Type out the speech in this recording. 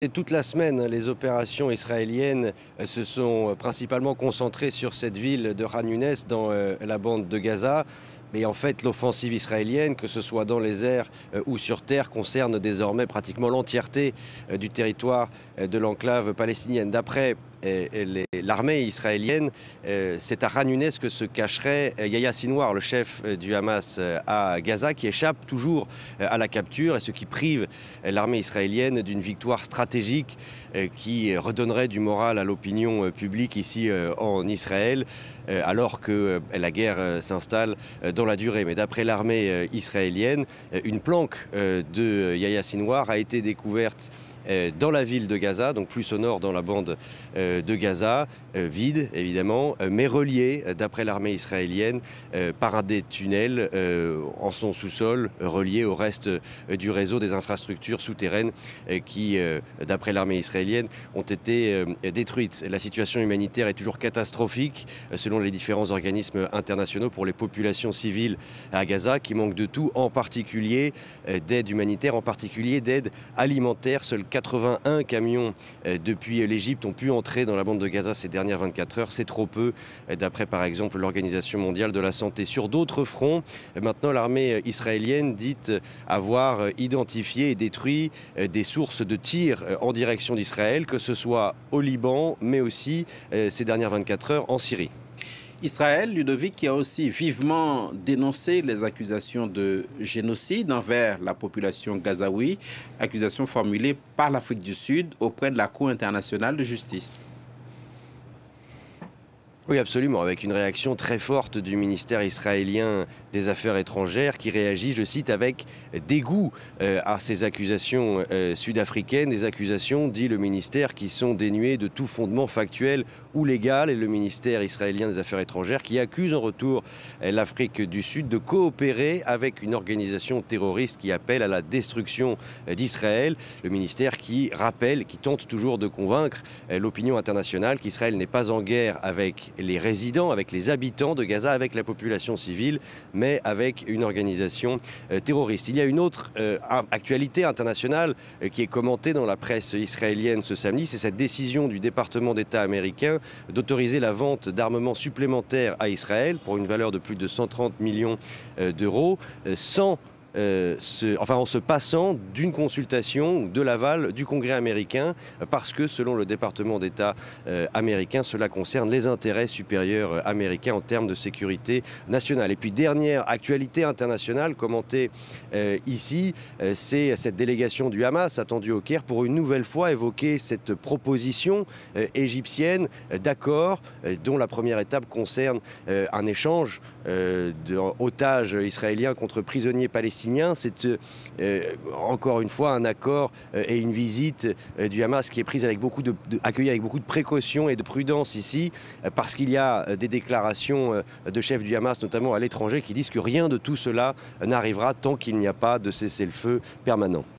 Et toute la semaine, les opérations israéliennes se sont principalement concentrées sur cette ville de Khan Younes dans la bande de Gaza. Mais en fait, l'offensive israélienne, que ce soit dans les airs ou sur terre, concerne désormais pratiquement l'entièreté du territoire de l'enclave palestinienne. D'après l'armée israélienne, c'est à Khan Younes que se cacherait Yahya Sinwar, le chef du Hamas à Gaza, qui échappe toujours à la capture, et ce qui prive l'armée israélienne d'une victoire stratégique qui redonnerait du moral à l'opinion publique ici en Israël, alors que la guerre s'installe dans la durée. Mais d'après l'armée israélienne, une planque de Yahya Sinwar a été découverte dans la ville de Gaza, donc plus au nord dans la bande de Gaza, vide évidemment, mais reliée, d'après l'armée israélienne, par des tunnels en son sous-sol, reliés au reste du réseau des infrastructures souterraines qui, d'après l'armée israélienne, ont été détruites. La situation humanitaire est toujours catastrophique, selon les différents organismes internationaux, pour les populations civiles à Gaza, qui manquent de tout, en particulier d'aide humanitaire, en particulier d'aide alimentaire. Seuls 81 camions depuis l'Égypte ont pu entrer dans la bande de Gaza ces dernières 24 heures. C'est trop peu, d'après par exemple l'Organisation mondiale de la santé. Sur d'autres fronts, maintenant l'armée israélienne dit avoir identifié et détruit des sources de tirs en direction d'Israël, que ce soit au Liban, mais aussi ces dernières 24 heures en Syrie. Israël, Ludovic, qui a aussi vivement dénoncé les accusations de génocide envers la population gazaoui, accusations formulées par l'Afrique du Sud auprès de la Cour internationale de justice. Oui, absolument, avec une réaction très forte du ministère israélien des Affaires étrangères qui réagit, je cite, avec dégoût à ces accusations sud-africaines, des accusations, dit le ministère, qui sont dénuées de tout fondement factuel ou légal, et le ministère israélien des Affaires étrangères qui accuse en retour l'Afrique du Sud de coopérer avec une organisation terroriste qui appelle à la destruction d'Israël. Le ministère qui rappelle, qui tente toujours de convaincre l'opinion internationale qu'Israël n'est pas en guerre avec les résidents, avec les habitants de Gaza, avec la population civile, mais avec une organisation terroriste. Il y a une autre actualité internationale qui est commentée dans la presse israélienne ce samedi, c'est cette décision du département d'État américain d'autoriser la vente d'armements supplémentaires à Israël pour une valeur de plus de 130 millions d'euros, en se passant d'une consultation, de l'aval du Congrès américain, parce que selon le département d'État américain, cela concerne les intérêts supérieurs américains en termes de sécurité nationale. Et puis dernière actualité internationale commentée ici, c'est cette délégation du Hamas attendue au Caire pour une nouvelle fois évoquer cette proposition égyptienne d'accord dont la première étape concerne un échange d'otages israéliens contre prisonniers palestiniens. C'est encore une fois un accord et une visite du Hamas qui est prise avec accueillie avec beaucoup de précautions et de prudence ici, parce qu'il y a des déclarations de chefs du Hamas, notamment à l'étranger, qui disent que rien de tout cela n'arrivera tant qu'il n'y a pas de cessez-le-feu permanent.